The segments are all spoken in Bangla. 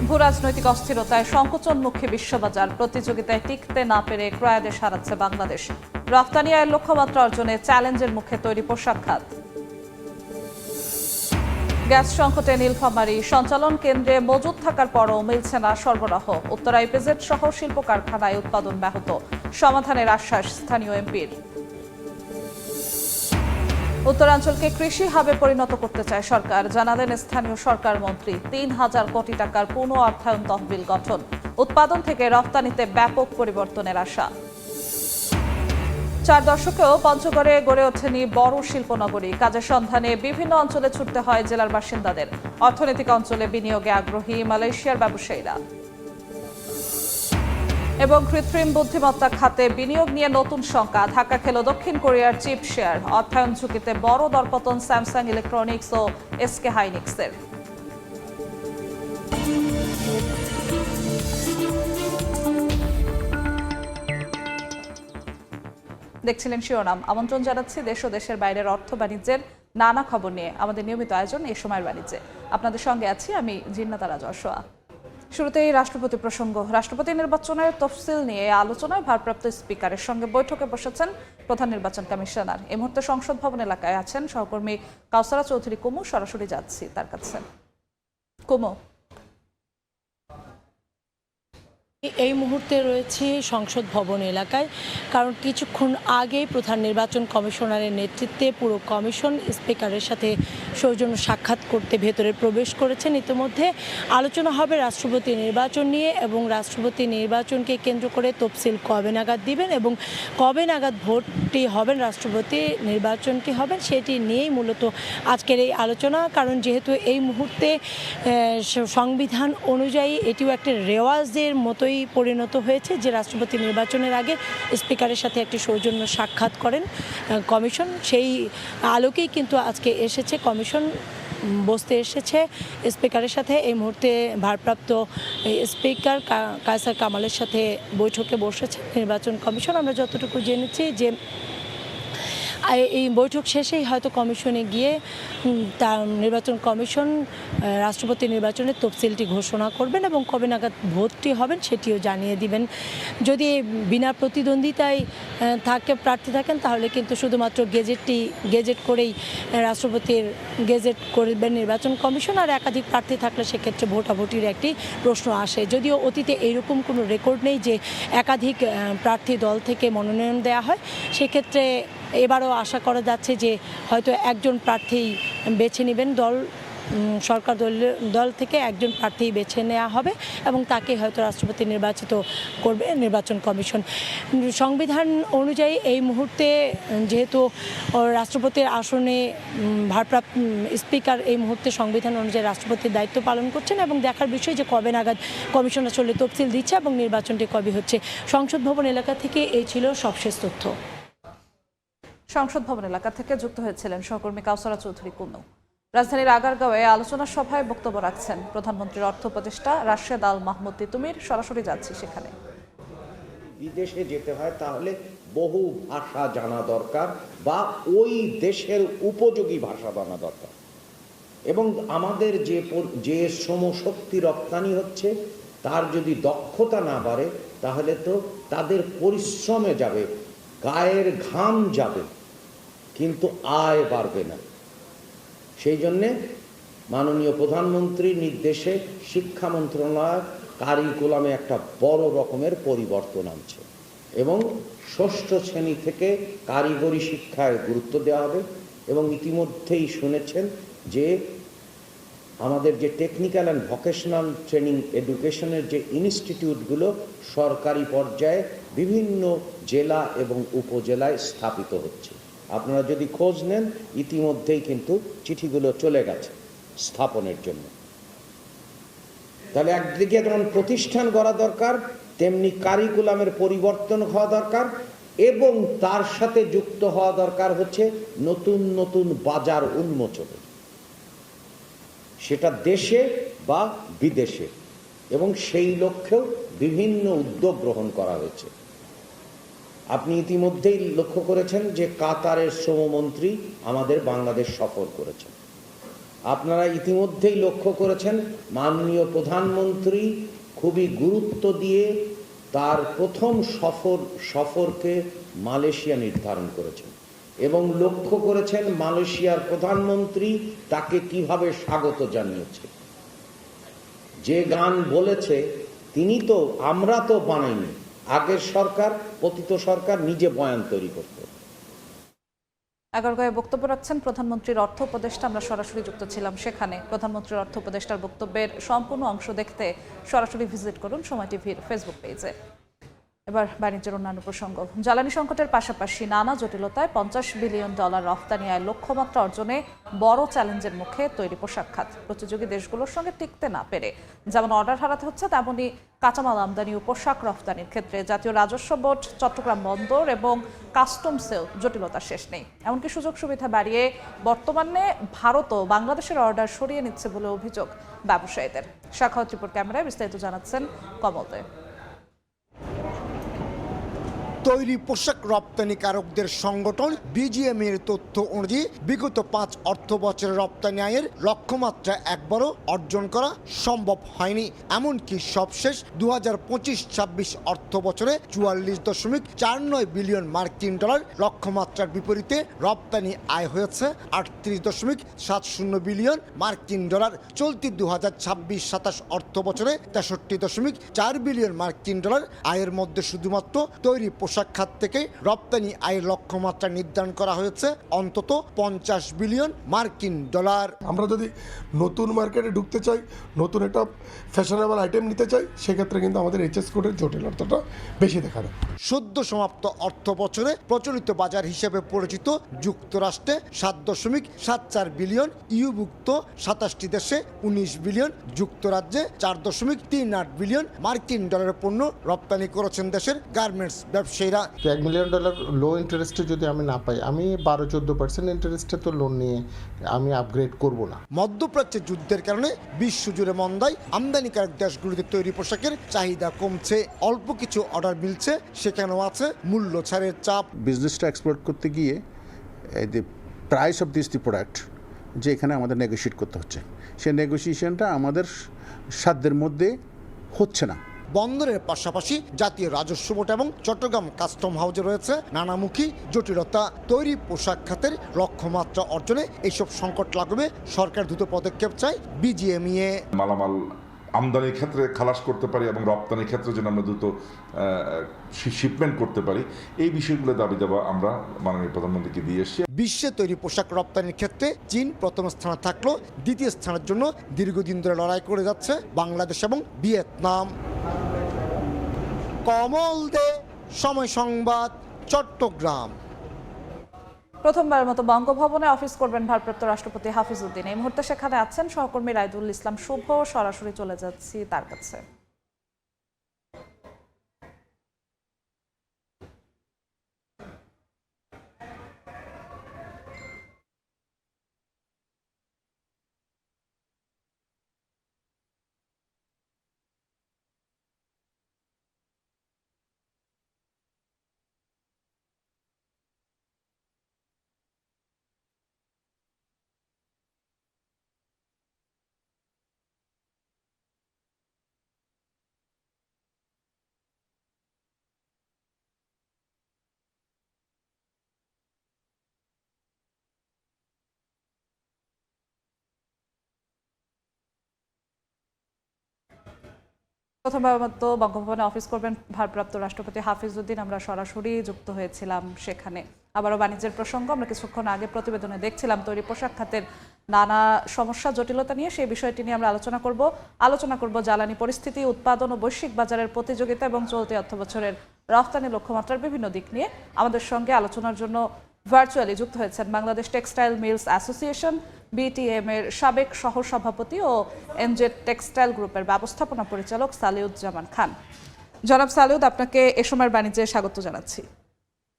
ভূরাজনৈতিক অস্থিরতায় সংকোচনমুখী বিশ্ববাজার, প্রতিযোগিতায় টিকতে না পেরে ক্রয়াদেশ হারাচ্ছে বাংলাদেশ। রফতানি আয়ের লক্ষ্যমাত্রা অর্জনে চ্যালেঞ্জের মুখে তৈরি পোশাক খাত। গ্যাস সংকটে নীলফামারী সঞ্চালন কেন্দ্রে মজুদ থাকার পরও মিলছে না সরবরাহ। উত্তরা ইপিজেড সহ শিল্প কারখানায় উৎপাদন ব্যাহত, সমাধানের আশ্বাস স্থানীয় এমপির। উত্তরাঞ্চলকে কৃষি হাবে পরিণত করতে চায় সরকার, জানালেন স্থানীয় সরকার মন্ত্রী। ৩,০০০ কোটি টাকার পুনঃ অর্থায়ন তহবিল গঠন, উৎপাদন থেকে রফতানিতে ব্যাপক পরিবর্তনের আশা। 4 দশকেও পঞ্চগড়ে গড়ে ওঠেনি বড় শিল্পনগরী। কাজের সন্ধানে বিভিন্ন অঞ্চলে ছুটতে হয় জেলার বাসিন্দাদের। অর্থনৈতিক অঞ্চলে বিনিয়োগে আগ্রহী মালয়েশিয়ার ব্যবসায়ীরা। এবং কৃত্রিম বুদ্ধিমত্তা খাতে বিনিয়োগ নিয়ে নতুন শঙ্কা। ধাক্কা খেল দক্ষিণ কোরিয়ার চিপ শেয়ার। অর্থায়ন ঝুঁকিতে বড় দরপতন স্যামসাং ইলেকট্রনিক্স ও এসকে হাইনিক্সের। দেখছিলেন শিরোনাম। আমন্ত্রণ জানাচ্ছি দেশ ও দেশের বাইরের অর্থ বাণিজ্যের নানা খবর নিয়ে আমাদের নিয়মিত আয়োজন এই সময়ের বাণিজ্যে। আপনাদের সঙ্গে আছি আমি জিন্নাতারা যশোয়া। শুরুতেই রাষ্ট্রপতি প্রসঙ্গ। রাষ্ট্রপতি নির্বাচনের তফসিল নিয়ে আলোচনায় ভারপ্রাপ্ত স্পিকারের সঙ্গে বৈঠকে বসেছেন প্রধান নির্বাচন কমিশনার। এই মুহূর্তে সংসদ ভবন এলাকায় আছেন সহকর্মী কাউসারা চৌধুরী কুমু। সরাসরি যাচ্ছি তার কাছে। কুমু, এই মুহূর্তে রয়েছে সংসদ ভবন এলাকায়, কারণ কিছুক্ষণ আগেই প্রধান নির্বাচন কমিশনারের নেতৃত্বে পুরো কমিশন স্পিকারের সাথে সৌজন্য সাক্ষাৎ করতে ভেতরে প্রবেশ করেছেন। ইতিমধ্যে আলোচনা হবে রাষ্ট্রপতি নির্বাচন নিয়ে এবং রাষ্ট্রপতি নির্বাচনকে কেন্দ্র করে তফসিল কবে নাগাদ দিবেন এবং কবে নাগাদ ভোটটি হবেন, রাষ্ট্রপতি নির্বাচনটি হবেন, সেটি নিয়েই মূলত আজকের এই আলোচনা। কারণ যেহেতু এই মুহূর্তে সংবিধান অনুযায়ী এটিও একটা রেওয়াজের মতোই পরিণত হয়েছে যে রাষ্ট্রপতি নির্বাচনের আগে স্পিকারের সাথে একটি সৌজন্য সাক্ষাৎ করেন কমিশন। সেই আলোকেই কিন্তু আজকে এসেছে কমিশন, বসতে এসেছে স্পিকারের সাথে। এই মুহূর্তে ভারপ্রাপ্ত স্পিকার কায়সার কামালের সাথে বৈঠকে বসেছে নির্বাচন কমিশন। আমরা যতটুকু জেনেছি যে এই বৈঠক শেষেই হয়তো কমিশনে গিয়ে তার নির্বাচন কমিশন রাষ্ট্রপতি নির্বাচনের তফসিলটি ঘোষণা করবেন এবং কবে নাগাদ ভোটটি হবেন সেটিও জানিয়ে দিবেন। যদি বিনা প্রতিদ্বন্দ্বিতায় প্রার্থী থাকেন তাহলে কিন্তু শুধুমাত্র গেজেট করেই রাষ্ট্রপতির গেজেট করবেন নির্বাচন কমিশন, আর একাধিক প্রার্থী থাকলে সেক্ষেত্রে ভোটাভুটির একটি প্রশ্ন আসে। যদিও অতীতে এইরকম কোনো রেকর্ড নেই যে একাধিক প্রার্থী দল থেকে মনোনয়ন দেওয়া হয়, সেক্ষেত্রে এবারও আশা করা যাচ্ছে যে হয়তো একজন প্রার্থী বেছে নেবেন সরকার দল থেকে একজন প্রার্থী বেছে নেওয়া হবে এবং তাকে হয়তো রাষ্ট্রপতি নির্বাচিত করবে নির্বাচন কমিশন। সংবিধান অনুযায়ী এই মুহূর্তে যেহেতু রাষ্ট্রপতির আসনে ভারপ্রাপ্ত স্পিকার এই মুহূর্তে সংবিধান অনুযায়ী রাষ্ট্রপতির দায়িত্ব পালন করছেন এবং দেখার বিষয় যে কবে নাগাদ কমিশন আসলে তফসিল দিচ্ছে এবং নির্বাচনটি কবে হচ্ছে। সংসদ ভবন এলাকা থেকে এই ছিল সবশেষ তথ্য। সংসদ ভবন এলাকা থেকে যুক্ত হয়েছিলেন সহকর্মী কাউসারা চৌধুরী কুমু। রাজধানীর আগারগাঁওয়ে আলোচনা সভায় বক্তব্য রাখছেন প্রধানমন্ত্রীর অর্থ উপদেষ্টা রাশেদ আল মাহমুদ তিতুমির। সরাসরি যাচ্ছি সেখানে। বিদেশে যেতে হয় তাহলে বহু ভাষা জানা দরকার বা ওই দেশের উপযোগী ভাষা জানা দরকার, এবং আমাদের যে শ্রমশক্তি রপ্তানি হচ্ছে তার যদি দক্ষতা না বাড়ে তাহলে তো তাদের পরিশ্রমে যাবে, গায়ের ঘাম যাবে, কিন্তু আয় বাড়বে না। সেই জন্যে মাননীয় প্রধানমন্ত্রীর নির্দেশে শিক্ষা মন্ত্রণালয় কারিকুলামে একটা বড় রকমের পরিবর্তন আনছে এবং ষষ্ঠ শ্রেণী থেকে কারিগরি শিক্ষায় গুরুত্ব দেওয়া হবে। এবং ইতিমধ্যেই শুনেছেন যে আমাদের যে টেকনিক্যাল অ্যান্ড ভোকেশনাল ট্রেনিং এডুকেশনের যে ইনস্টিটিউটগুলো সরকারি পর্যায়ে বিভিন্ন জেলা এবং উপজেলায় স্থাপিত হচ্ছে। আপনারা যদি খোঁজ নেন ইতিমধ্যেই কিন্তু চিঠিগুলো চলে গেছে স্থাপনের জন্য। তাহলে একদিকে যেমন প্রতিষ্ঠান গড়া দরকার, তেমনি কারিকুলামের পরিবর্তন হওয়া দরকার এবং তার সাথে যুক্ত হওয়া দরকার হচ্ছে নতুন নতুন বাজার উন্মোচন, সেটা দেশে বা বিদেশে, এবং সেই লক্ষ্যেও বিভিন্ন উদ্যোগ গ্রহণ করা হয়েছে। আপনি ইতিমধ্যেই লক্ষ্য করেছেন যে কাতারের শ্রমমন্ত্রী আমাদের বাংলাদেশ সফর করেছেন। আপনারা ইতিমধ্যেই লক্ষ্য করেছেন মাননীয় প্রধানমন্ত্রী খুবই গুরুত্ব দিয়ে তার প্রথম সফরকে মালয়েশিয়া নির্ধারণ করেছেন এবং লক্ষ্য করেছেন মালয়েশিয়ার প্রধানমন্ত্রী তাকে কিভাবে স্বাগত জানিয়েছে। যে গান বলেছে আমরা তো বানাইনি, আগের সরকার, পতিত সরকার নিজে বয়ান তৈরি করত। এগারোগাঁয়ে বক্তব্য রাখছেন প্রধানমন্ত্রীর অর্থ উপদেষ্টা। আমরা সরাসরি যুক্ত ছিলাম সেখানে। প্রধানমন্ত্রীর অর্থ উপদেষ্টার বক্তব্যের সম্পূর্ণ অংশ দেখতে সরাসরি ভিজিট করুন সময় টিভির ফেসবুক পেজে। এবার বাণিজ্যের অন্যান্য প্রসঙ্গ। জ্বালানি সংকটের পাশাপাশি নানা জটিলতায় $50 বিলিয়ন রফতানি আয়ের লক্ষ্যমাত্রা অর্জনে বড় চ্যালেঞ্জের মুখে তৈরি পোশাক খাত। প্রতিযোগী দেশগুলোর সঙ্গে টিকতে না পেরে যেমন অর্ডার হারাতে হচ্ছে, তেমনি কাঁচামাল আমদানি ও পোশাক রফতানির ক্ষেত্রে জাতীয় রাজস্ব বোর্ড, চট্টগ্রাম বন্দর এবং কাস্টমসেও জটিলতার শেষ নেই। এমনকি সুযোগ সুবিধা বাড়িয়ে বর্তমানে ভারতও বাংলাদেশের অর্ডার সরিয়ে নিচ্ছে বলে অভিযোগ ব্যবসায়ীদের। সাখাওয়াত রিপোর্ট ক্যামেরায় বিস্তারিত জানাচ্ছেন কমল দে। তৈরি পোশাক রপ্তানিকারকদের সংগঠন বিজিএমই এর তথ্য অনুযায়ী বিগত 5 অর্থ বছরের রপ্তানি আয়ের লক্ষ্যমাত্রা একবারও অর্জন করা সম্ভব হয়নি। এমনকি সবশেষ 2025-26 অর্থ বছরে $44.49 বিলিয়ন মার্কিন ডলার লক্ষ্যমাত্রার বিপরীতে রপ্তানি আয় হয়েছে $38.70 বিলিয়ন মার্কিন ডলার। চলতি 2026-27 অর্থ বছরে $63.4 বিলিয়ন মার্কিন ডলার আয়ের মধ্যে শুধুমাত্র তৈরি পোশাক খাত থেকে রপ্তানি আয়ের লক্ষ্যমাত্রা নির্ধারণ করা হয়েছে অন্তত $50 বিলিয়ন মার্কিন ডলার। আমরা যদি নতুন মার্কেটে ঢুকতে চাই, নতুন একটা ফ্যাশনেবল আইটেম নিতে চাই, সেক্ষেত্রে কিন্তু আমাদের এইচএস কোডের জটিলতাটা বেশি দেখা যায়। সদ্য সমাপ্ত অর্থ বছরে প্রচলিত বাজার হিসেবে পরিচিত যুক্তরাষ্ট্রে $7.74 বিলিয়ন, ইউভুক্ত 27টি দেশে $19 বিলিয়ন, যুক্তরাজ্যে $4.38 বিলিয়ন মার্কিন ডলারের পণ্য রপ্তানি করেছেন দেশের গার্মেন্টস ব্যবসায়ীরা। $1 মিলিয়ন লো ইন্টারেস্টে যদি আমি না পাই, আমি 12-14% ইন্টারেস্টে তো লোন নিয়ে আমি আপগ্রেড করব না। মধ্যপ্রাচ্যে যুদ্ধের কারণে বিশ্বজুড়ে মন্দায় আমদানিকারক দেশগুলিতে তৈরি পোশাকের চাহিদা কমছে, অল্প কিছু অর্ডার মিলছে, সেখানেও আছে মূল্য ছাড়ের চাপ। বিজনেসটা এক্সপোর্ট করতে গিয়ে দি price of this the product যে এখানে আমাদের নেগোশিয়েট করতে হচ্ছে, সেই নেগোসিয়েশনটা আমাদের সাধ্যের মধ্যে হচ্ছে না। বন্দরের পাশাপাশি জাতীয় রাজস্ব বোর্ড এবং চট্টগ্রাম কাস্টম হাউসে রয়েছে নানামুখী জটিলতা। তৈরি পোশাক খাতের লক্ষ্যমাত্রা অর্জনে এইসব সংকট লাগবে সরকার দ্রুত পদক্ষেপ চায় বিজিএমইএ। মালামাল আমদানির ক্ষেত্রে খালাস করতে পারি এবং রপ্তানির ক্ষেত্রে যেন আমরা দ্রুত শিপমেন্ট করতে পারি, এই বিষয়গুলো দাবি দেওয়া আমরা মাননীয় প্রধানমন্ত্রীকে দিয়ে এসেছি। বিশ্বে তৈরি পোশাক রপ্তানির ক্ষেত্রে চীন প্রথম স্থানে থাকলেও দ্বিতীয় স্থানের জন্য দীর্ঘদিন ধরে লড়াই করে যাচ্ছে বাংলাদেশ এবং ভিয়েতনাম। কমল দে, সময় সংবাদ, চট্টগ্রাম। প্রথমবারের মতো বঙ্গভবনে অফিস করবেন ভারপ্রাপ্ত রাষ্ট্রপতি হাফিজউদ্দিন। এই মুহূর্তে সেখানে আছেন সহকর্মী রাইদুল ইসলাম শুভ। সরাসরি চলে যাচ্ছি তার কাছে। প্রথমবার মতো বঙ্গভবনে অফিস করবেন ভারপ্রাপ্ত রাষ্ট্রপতি হাফিজউদ্দিন। আমরা সরাসরি যুক্ত হয়েছিলাম সেখানে। আবারও বাণিজ্যের প্রসঙ্গ। আমরা কিছুক্ষণ আগে প্রতিবেদনে দেখছিলাম তৈরি পোশাক খাতের নানা সমস্যা জটিলতা নিয়ে। সেই বিষয়টি নিয়ে আমরা আলোচনা করব জ্বালানি পরিস্থিতি, উৎপাদন ও বৈশ্বিক বাজারের প্রতিযোগিতা এবং চলতি অর্থবছরের রফতানি লক্ষ্যমাত্রার বিভিন্ন দিক নিয়ে আমাদের সঙ্গে আলোচনার জন্য ভার্চুয়ালি যুক্ত হয়েছেন Bangladesh textile mills association BTM এর সাবেক সহসভাপতি ও এমজেড টেক্সটাইল গ্রুপের ব্যবস্থাপনা পরিচালক সালিউজ্জামান খান। জনাব সালিউদ, আপনাকে এ সময়ের বাণিজ্যে স্বাগত জানাচ্ছি।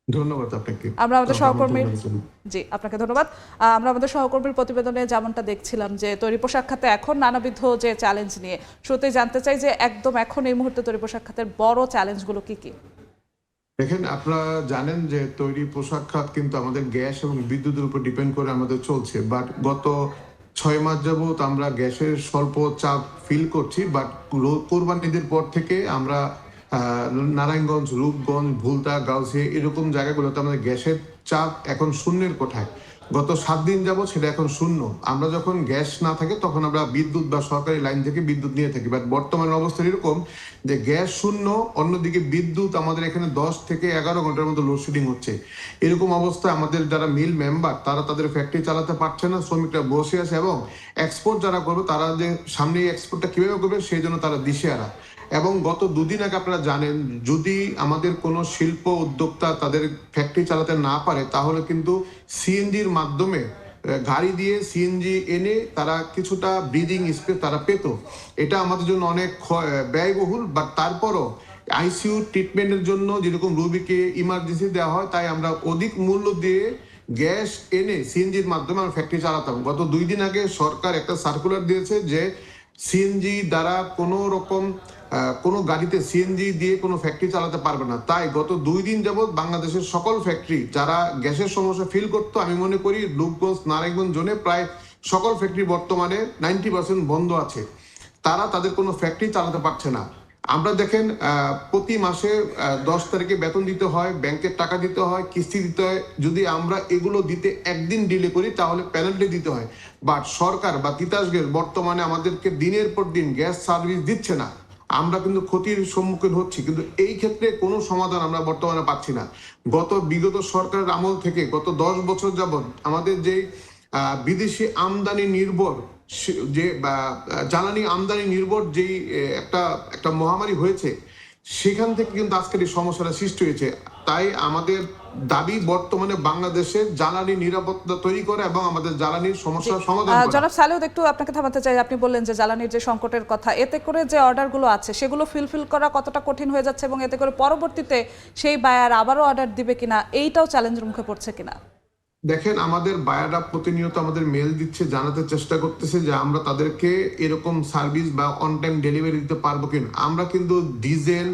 ধন্যবাদ আপনাকে। আমরা আমাদের সহকর্মীর আপনাকে ধন্যবাদ। আমরা আমাদের সহকর্মীর প্রতিবেদনে যেমনটা দেখছিলাম যে তৈরি পোশাক খাতে এখন নানাবিধ যে চ্যালেঞ্জ নিয়ে, শুরুতেই জানতে চাই যে একদম এখন এই মুহূর্তে তৈরি পোশাক খাতের বড় চ্যালেঞ্জগুলো কি কি? দেখেন, আপনারা জানেন যে তৈরি পোশাক খাত কিন্তু আমাদের গ্যাস এবং বিদ্যুতের উপর ডিপেন্ড করে আমাদের চলছে, বাট গত 6 মাস যাবত আমরা গ্যাসের স্বল্প চাপ ফিল করছি, বাট কোরবান ঈদের পর থেকে আমরা নারায়ণগঞ্জ, রূপগঞ্জ, ভুলতা, গাউসিয়া এরকম জায়গাগুলোতে আমাদের গ্যাসের চাপ এখন শূন্যের কোঠায়। গত 7 দিন যাবত সেটা এখন শূন্য। আমরা যখন গ্যাস না থাকে তখন আমরা বিদ্যুৎ বা সরকারি লাইন থেকে বিদ্যুৎ নিয়ে থাকি, বাট বর্তমান অবস্থা এরকম যে গ্যাস শূন্য, অন্যদিকে বিদ্যুৎ আমাদের এখানে 10 থেকে 11 ঘন্টার মতো লোডশেডিং হচ্ছে। এরকম অবস্থায় আমাদের যারা মিল মেম্বার তারা তাদের ফ্যাক্টরি চালাতে পারছে না, শ্রমিকরা বসে আছে, এবং এক্সপোর্ট যারা করবে তারা যে সামনে এক্সপোর্টটা কিভাবে করবে সেই জন্য তারা দিশেহারা। এবং গত 2 দিন আগে আপনারা জানেন, যদি আমাদের কোনো শিল্প উদ্যোক্তা তাদের ফ্যাক্টরি চালাতে না পারে তাহলে কিন্তু সিএনজির মাধ্যমে গাড়ি দিয়ে সিএনজি এনে তারা কিছুটা ব্রিদিং স্পেস তারা পেত। এটা আমাদের জন্য অনেক ব্যয়বহুল, বাট তারপরও আইসিইউ ট্রিটমেন্টের জন্য যেরকম রোগীকে ইমার্জেন্সি দেওয়া হয়, তাই আমরা অধিক মূল্য দিয়ে গ্যাস এনে সিএনজির মাধ্যমে আমরা ফ্যাক্টরি চালাতাম। গত 2 দিন আগে সরকার একটা সার্কুলার দিয়েছে যে সিএনজি দ্বারা কোনো গাড়িতে সিএনজি দিয়ে কোনো ফ্যাক্টরি চালাতে পারবে না। তাই গত 2 দিন যাবত বাংলাদেশের সকল ফ্যাক্টরি যারা গ্যাসের সমস্যা ফিল করতো, আমি মনে করি রূপগঞ্জ, নারায়ণগঞ্জ জোনে প্রায় সকল ফ্যাক্টরি বর্তমানে 90% বন্ধ আছে। তারা তাদের কোনো ফ্যাক্টরি চালাতে পারছে না। আমরা দেখেন প্রতি মাসে 10 তারিখে বেতন দিতে হয়, ব্যাংকের টাকা দিতে হয়, কিস্তি দিতে হয়। যদি আমরা এগুলো দিতে একদিন ডিলে করি তাহলে পেনাল্টি দিতে হয়। বাট সরকার বা তিতাস গ্যাস বর্তমানে আমাদেরকে দিনের পর দিন গ্যাস সার্ভিস দিচ্ছে না। আমরা কিন্তু ক্ষতির সম্মুখীন হচ্ছি, কিন্তু এই ক্ষেত্রে কোনো সমাধান আমরা বর্তমানে পাচ্ছি না। বিগত সরকারের আমল থেকে গত 10 বছর যাবত আমাদের যে বিদেশি আমদানি নির্ভর যে জ্বালানি আমদানি নির্ভর যেই একটা মহামারী হয়েছে, সেখান থেকে কিন্তু আজকের এই সমস্যাটা সৃষ্টি হয়েছে। তাই আমাদের দাবি বর্তমানে বাংলাদেশের জ্বালানি নিরাপত্তা তৈরি করে এবং আমাদের জ্বালানির সমস্যার সমাধান করা। জনাব সালেউদ, একটু আপনাকে থামাতে চাই। আপনি বললেন যে জ্বালানির যে সংকটের কথা, এতে করে যে অর্ডারগুলো আছে সেগুলো ফিল করা কতটা কঠিন হয়ে যাচ্ছে, এবং এতে করে পরবর্তীতে সেই বায়ার আবারও অর্ডার দিবে কিনা, এইটাও চ্যালেঞ্জের মুখে পড়ছে কিনা? দেখেন, আমাদের বায়াররা প্রতিনিয়ত আমাদের মেল দিচ্ছে, জানাতে চেষ্টা করতেছে যে আমরা তাদেরকে এরকম সার্ভিস বা অন টাইম ডেলিভারি দিতে পারবো কিনা। আমরা কিন্তু ডিজেল,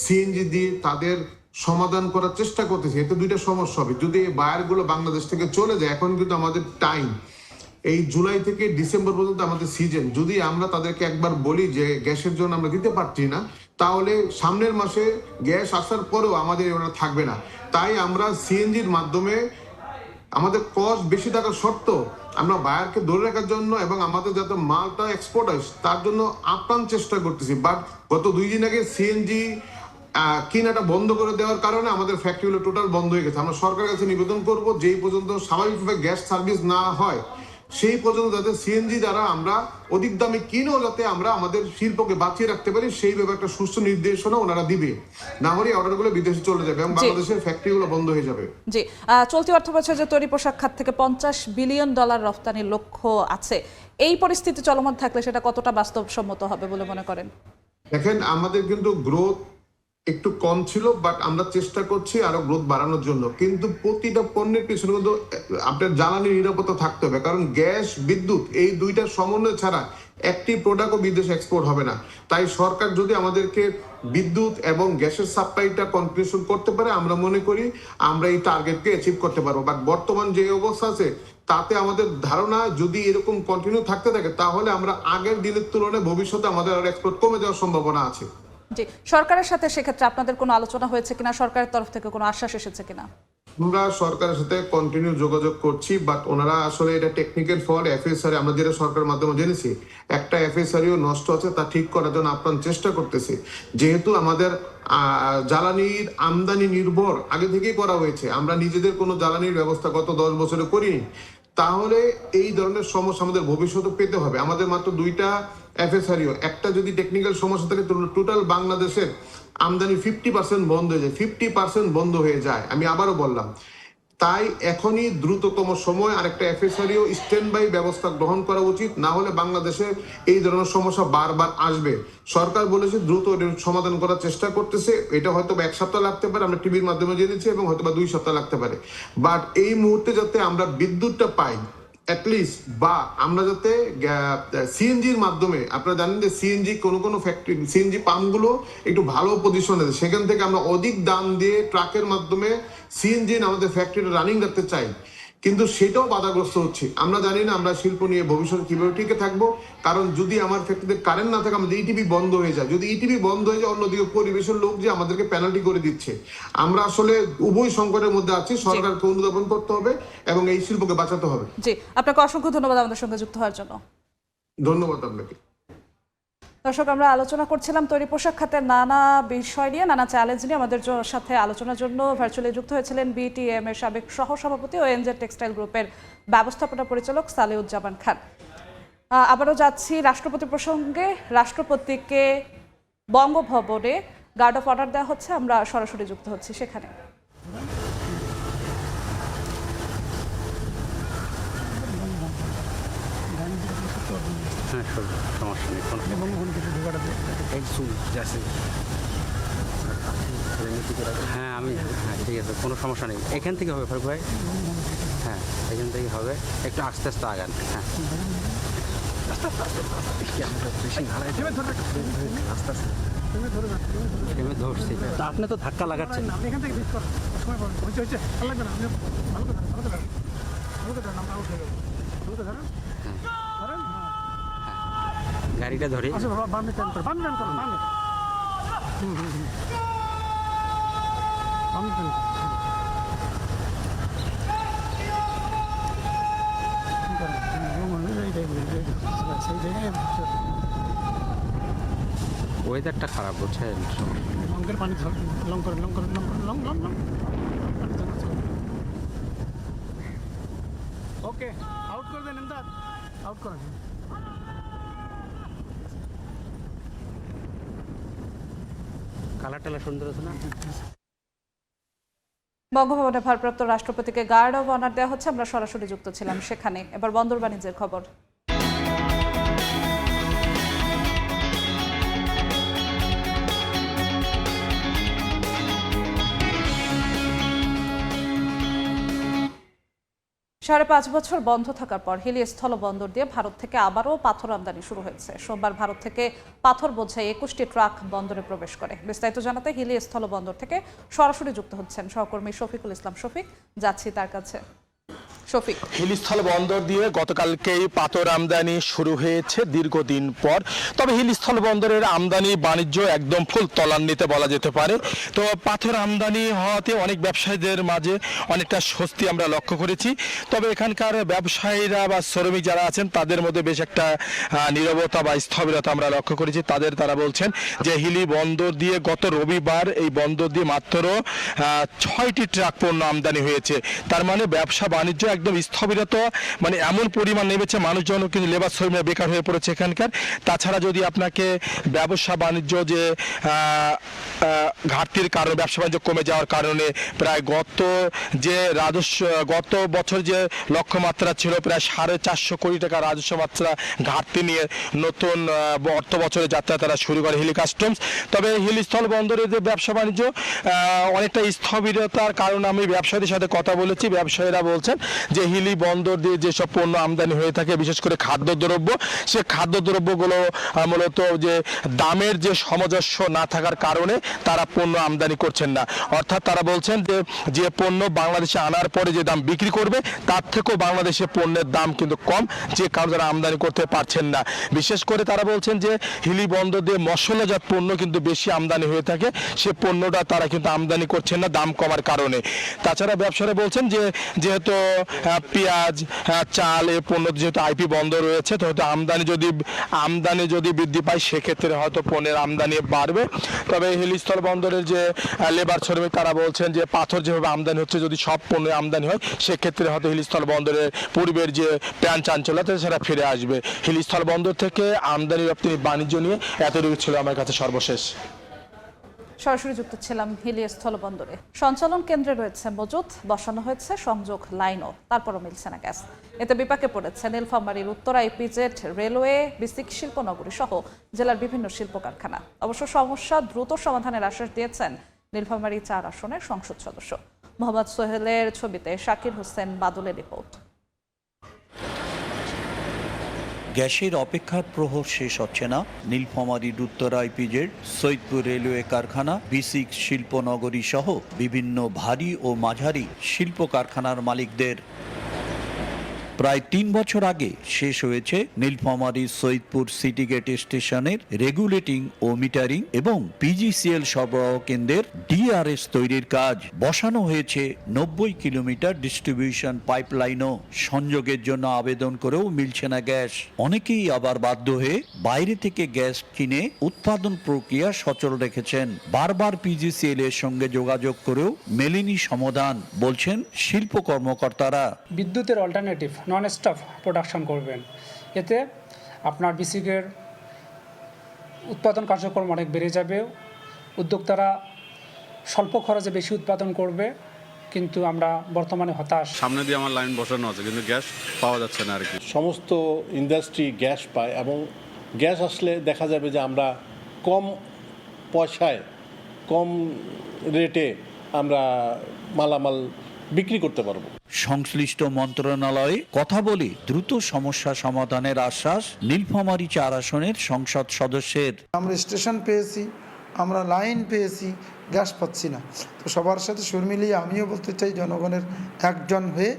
সিএনজি দিয়ে তাদের সমাধান করার চেষ্টা করতেছি। এতে 2টা সমস্যা হবে। যদি এই বায়ারগুলো বাংলাদেশ থেকে চলে যায়, এখন কিন্তু আমাদের টাইম এই জুলাই থেকে ডিসেম্বর পর্যন্ত আমাদের সিজন, যদি আমরা তাদেরকে একবার বলি যে গ্যাসের জন্য আমরা দিতে পারছি না, তাহলে সামনের মাসে গ্যাস আসার পরেও আমাদের ওরা থাকবে না। তাই আমরা সিএনজির মাধ্যমে আমাদের কস্ট বেশি থাকার সত্ত্বেও আমরা বায়ারকে ধরে রাখার জন্য এবং আমাদের যাতে মালটা এক্সপোর্ট হয় তার জন্য আপ্রাণ চেষ্টা করতেছি। বাট গত 2 দিন আগে সিএনজি কিনাটা বন্ধ করে দেওয়ার কারণে আমাদের ফ্যাক্টরিগুলো টোটাল বন্ধ হয়ে গেছে। আমরা সরকারের কাছে নিবেদন করব, যেই পর্যন্ত স্বাভাবিকভাবে গ্যাস সার্ভিস না হয় সেই পর্যন্ত যাতে সিএনজি দ্বারা আমরা অধিক দামে কিনেও যাতে আমরা আমাদের শিল্পকে বাঁচিয়ে রাখতে পারি, সেই ব্যাপারে একটা সুস্থ নির্দেশনা ওনারা দিবে। না হলে অর্ডারগুলো বিদেশে চলে যাবে এবং বাংলাদেশের ফ্যাক্টরিগুলো বন্ধ হয়ে যাবে। জি, চলতি অর্থবছরে তৈরি পোশাক খাত থেকে $50 বিলিয়ন রফতানির লক্ষ্য আছে। এই পরিস্থিতি চলমান থাকলে সেটা কতটা বাস্তবসম্মত হবে বলে মনে করেন? দেখেন, আমাদের কিন্তু গ্রোথ একটু কম ছিল, বাট আমরা চেষ্টা করছি আরো গ্রোথ বাড়ানোর জন্য। কিন্তু প্রতিটা পণ্যের পিছনে কিন্তু আপনার জ্বালানি নিরাপত্তা থাকতে হবে, কারণ গ্যাস, বিদ্যুৎ এই 2টার সমন্বয় ছাড়া একটি প্রোডাক্টও বিদেশে এক্সপোর্ট হবে না। তাই সরকার যদি আমাদেরকে বিদ্যুৎ এবং গ্যাসের সাপ্লাইটা কন্টিনিউশন করতে পারে, আমরা মনে করি আমরা এই টার্গেটকে অ্যাচিভ করতে পারবো। বাট বর্তমান যে অবস্থা আছে তাতে আমাদের ধারণা যদি এরকম কন্টিনিউ থাকতে থাকে তাহলে আমরা আগের দিনের তুলনায় ভবিষ্যতে আমাদের আর এক্সপোর্ট কমে যাওয়ার সম্ভাবনা আছে। জি, সরকারের সাথে সেক্ষেত্রে আপনাদের কোনো আলোচনা হয়েছে কিনা, সরকারের তরফ থেকে কোনো আশ্বাস এসেছে কিনা? আমরা সরকারের সাথে কন্টিনিউ যোগাযোগ করছি, বাট ওনারা আসলে এটা টেকনিক্যাল ফল্ট এফএসআর, আমরা যেটা সরকারের মাধ্যমে জেনেছি একটা এফএসআরও নষ্ট আছে, তা ঠিক করার জন্য আপ্রাণ চেষ্টা করতেছি। যেহেতু আমাদের জ্বালানির আমদানি নির্ভর আগে থেকেই করা হয়েছে, আমরা নিজেদের কোনো জ্বালানির ব্যবস্থা গত 10 বছরে করিনি, তাহলে এই ধরনের সমস্যা আমাদের ভবিষ্যতে পেতে হবে। আমাদের মাত্র 2টা এফএসআরও, একটা যদি টেকনিক্যাল সমস্যা থাকে টোটাল বাংলাদেশের আমদানি 50% বন্ধ হয়ে যায়, 50% বন্ধ হয়ে যায়। আমি আবারও বললাম, তাই এখনই দ্রুততম সময় আরেকটা এফএসআরও স্ট্যান্ড বাই ব্যবস্থা গ্রহণ করা উচিত, না হলে বাংলাদেশে এই ধরনের সমস্যা বারবার আসবে। সরকার বলেছে দ্রুত সমাধান করার চেষ্টা করতেছে, এটা হয়তো 1 সপ্তাহ লাগতে পারে, আমরা টিভির মাধ্যমে জেনেছি, এবং হয়তো 2 সপ্তাহ লাগতে পারে। বাট এই মুহূর্তে যাতে আমরা বিদ্যুৎটা পাই অ্যাটলিস্ট, বা আমরা যাতে সিএনজির মাধ্যমে, আপনারা জানেন যে সিএনজি কোনো ফ্যাক্টরি সিএনজি পাম্পগুলো একটু ভালো পজিশনে আছে, সেখান থেকে আমরা অধিক দাম দিয়ে ট্রাকের মাধ্যমে সিএনজি আমাদের ফ্যাক্টরিটা রানিং রাখতে চাই। কিন্তু সেটাও বাধাগ্রস্ত হচ্ছে। আমরা জানি না আমরা শিল্প নিয়ে ভবিষ্যতে কিভাবে টিকে থাকবো, কারণ যদি আমার ফ্যাক্টরিতে কারেন্ট না থাকে, আমাদের ইটিভি বন্ধ হয়ে যায়, যদি ইটিভি বন্ধ হয়ে যায় অন্যদিকে পরিবেশের লোক যে আমাদেরকে পেনাল্টি করে দিচ্ছে। আমরা আসলে উভয় সংকটের মধ্যে আছি, সরকারকে অনুধাবন করতে হবে এবং এই শিল্পকে বাঁচাতে হবে। জি, আপনাকে অসংখ্য ধন্যবাদ আমাদের সঙ্গে যুক্ত হওয়ার জন্য। ধন্যবাদ আপনাকে। দর্শক, আমরা আলোচনা করছিলাম তৈরি পোশাক খাতের নানা বিষয় নিয়ে, নানা চ্যালেঞ্জ নিয়ে। আমাদের সাথে আলোচনার জন্য ভার্চুয়ালি যুক্ত হয়েছিলেন বিটিএম এর সাবেক সহসভাপতি ও এনজেড টেক্সটাইল গ্রুপের ব্যবস্থাপনা পরিচালক সালেউজ্জামান খান। আবারও যাচ্ছি রাষ্ট্রপতি প্রসঙ্গে। রাষ্ট্রপতিকে বঙ্গভবনে গার্ড অফ অনার দেওয়া হচ্ছে, আমরা সরাসরি যুক্ত হচ্ছি সেখানে। হ্যাঁ আমি ঠিক আছে, কোনো সমস্যা নেই। এখান থেকে হবে ফারুক ভাই, হ্যাঁ এখান থেকে হবে, একটু আস্তে আস্তে আগান। হ্যাঁ ধরছি, আপনি তো ধাক্কা লাগাচ্ছেন। গাড়িটা ধরে ওয়েদারটা খারাপ, বুঝছেন? ওকে, আউট করে দেন, আউট করেন। কালার টালার সুন্দর আছে না? বঙ্গভবনে ভারপ্রাপ্ত রাষ্ট্রপতিকে গার্ড অফ অনার দেওয়া হচ্ছে, আমরা সরাসরি যুক্ত ছিলাম সেখানে। এবার বন্দর বাণিজ্যের খবর। সাড়ে 5 বছর বন্ধ থাকার পর হিলি স্থলবন্দর দিয়ে ভারত থেকে আবারও পাথর আমদানি শুরু হয়েছে। সোমবার ভারত থেকে পাথর বোঝাই 21টি ট্রাক বন্দরে প্রবেশ করে। বিস্তারিত জানাতে হিলি স্থলবন্দর থেকে সরাসরি যুক্ত হচ্ছেন সহকর্মী শফিকুল ইসলাম শফিক। যাচ্ছি তার কাছে। শফিক, হিলিস্থল বন্দর দিয়ে গতকালকেই পাথর আমদানি শুরু হয়েছে দীর্ঘদিন পর। তবে হিলিস্থল বন্দরের আমদানি বাণিজ্য একদম ফুল তলান্বিতে বলা যেতে পারে। তো পাথর আমদানি হওয়াতে অনেক ব্যবসায়ীদের মাঝে অনেকটা স্বস্তি আমরা লক্ষ্য করেছি। তবে এখানকার ব্যবসায়ীরা বা শ্রমিক যারা আছেন তাদের মধ্যে বেশ একটা নীরবতা বা স্থবিরতা আমরা লক্ষ্য করেছি। তারা বলছেন যে হিলি বন্দর দিয়ে গত রবিবার এই বন্দর দিয়ে মাত্র 6টি ট্রাক পণ্য আমদানি হয়েছে। তার মানে ব্যবসা বাণিজ্য একদম স্থবিরত, মানে এমন পরিমাণ নেমেছে, মানুষজন কিন্তু লেবার শ্রমিকরা বেকার হয়ে পড়েছে এখানকার। তাছাড়া যদি আপনাকে ব্যবসা বাণিজ্য যে ঘাটতির কারণে, ব্যবসা বাণিজ্য কমে যাওয়ার কারণে প্রায় গত বছর যে লক্ষ্যমাত্রা ছিল প্রায় 450 কোটি টাকা রাজস্ব মাত্রা ঘাটতি নিয়ে নতুন অর্থ বছরে যাত্রা তারা শুরু করে হিলি কাস্টমস। তবে হিলিস্থল বন্দরে যে ব্যবসা বাণিজ্য অনেকটা স্থবিরতার কারণে আমি ব্যবসায়ীদের সাথে কথা বলেছি। ব্যবসায়ীরা বলছেন যে হিলি বন্দর দিয়ে যেসব পণ্য আমদানি হয়ে থাকে, বিশেষ করে খাদ্যদ্রব্য, সে খাদ্যদ্রব্যগুলো মূলত যে দামের যে সামঞ্জস্য না থাকার কারণে তারা পণ্য আমদানি করছেন না। অর্থাৎ তারা বলছেন যে পণ্য বাংলাদেশে আনার পরে যে দাম বিক্রি করবে তার থেকেও বাংলাদেশে পণ্যের দাম কিন্তু কম, যে কারণে তারা আমদানি করতে পারছেন না। বিশেষ করে তারা বলছেন যে হিলি বন্দর দিয়ে মশলাজাত পণ্য কিন্তু বেশি আমদানি হয়ে থাকে, সে পণ্যটা তারা কিন্তু আমদানি করছেন না দাম কমার কারণে। তাছাড়া ব্যবসায়ীরা বলছেন যে যেহেতু পেঁয়াজ, চাল এই পণ্য যেহেতু আইপি বন্ধ রয়েছে, তো হয়তো আমদানি যদি বৃদ্ধি পায় সেক্ষেত্রে হয়তো পণ্যের আমদানি বাড়বে। তবে হিলিস্থল বন্দরের যে লেবার শ্রমিক তারা বলছেন যে পাথর যেভাবে আমদানি হচ্ছে, যদি সব পণ্য আমদানি হয় সেক্ষেত্রে হয়তো হিলিস্থল বন্দরের পূর্বের যে প্রাণ চাঞ্চল্যতা সেটা ফিরে আসবে। হিলিস্থল বন্দর থেকে আমদানি রপ্তানি বাণিজ্য নিয়ে এতটুকু ছিল আমার কাছে সর্বশেষ। সরাসরি যুক্ত ছিলাম হিলি স্থলবন্দরে। সঞ্চালন কেন্দ্রে রয়েছে মজুত, বসানো হয়েছে সংযোগ লাইনও, তারপরও মিলছে না গ্যাস। এতে বিপাকে পড়েছে নীলফামারীর উত্তরা ইপিজেড, রেলওয়ে, বিসিক শিল্পনগরী সহ জেলার বিভিন্ন শিল্প কারখানা। অবশ্য সমস্যা দ্রুত সমাধানের আশ্বাস দিয়েছেন নীলফামারী 4 আসনের সংসদ সদস্য। মোহাম্মদ সোহেলের ছবিতে শাকির হোসেন বাদলের রিপোর্ট। গ্যাসের অপেক্ষার প্রহর শেষ হচ্ছে না নীলফামারীর উত্তরা ইপিজেড, সৈয়দপুর রেলওয়ে কারখানা, বিসিক শিল্পনগরী সহ বিভিন্ন ভারী ও মাঝারি শিল্প কারখানার মালিকদের। প্রায় 3 বছর আগে শেষ হয়েছে নীলফামারী সৈয়দপুর সিটি গেট স্টেশনের রেগুলেটিং ও মিটারিং এবং পিজিসিএল সরবরাহ কেন্দ্রের ডিআরএস তৈরির কাজ। বসানো হয়েছে 90 কিলোমিটার ডিস্ট্রিবিউশন পাইপলাইনও। সংযোগের জন্য আবেদন করেও মিলছে না গ্যাস। অনেকেই আবার বাধ্য হয়ে বাইরে থেকে গ্যাস কিনে উৎপাদন প্রক্রিয়া সচল রেখেছেন। বারবার পিজিসিএল এর সঙ্গে যোগাযোগ করেও মেলেনি সমাধান, বলছেন শিল্প কর্মকর্তারা। বিদ্যুতের অল্টারনেটিভ নন স্টপ প্রোডাকশন করবেন, এতে আপনার বিসিকের উৎপাদন কার্যক্রম অনেক বেড়ে যাবে। উদ্যোক্তারা স্বল্প খরচে বেশি উৎপাদন করবে, কিন্তু আমরা বর্তমানে হতাশ। সামনে দিয়ে আমার লাইন বসানো আছে, কিন্তু গ্যাস পাওয়া যাচ্ছে না আর কি। সমস্ত ইন্ডাস্ট্রি গ্যাস পায় এবং গ্যাস আসলে দেখা যাবে যে আমরা কম পয়সায় কম রেটে আমরা মালামাল বিক্রি করতে পারবো। সংশ্লিষ্ট মন্ত্রণালয়ে কথা বলে দ্রুত সমস্যা সমাধানের আশ্বাস নীলফামারী 4 আসনের সংসদ সদস্যের। আমরা স্টেশন পেয়েছি, আমরা লাইন পেয়েছি, গ্যাস পাচ্ছি না। তো সবার সাথে সুর মিলিয়ে আমিও বলতে চাই, জনগণের একজন হয়ে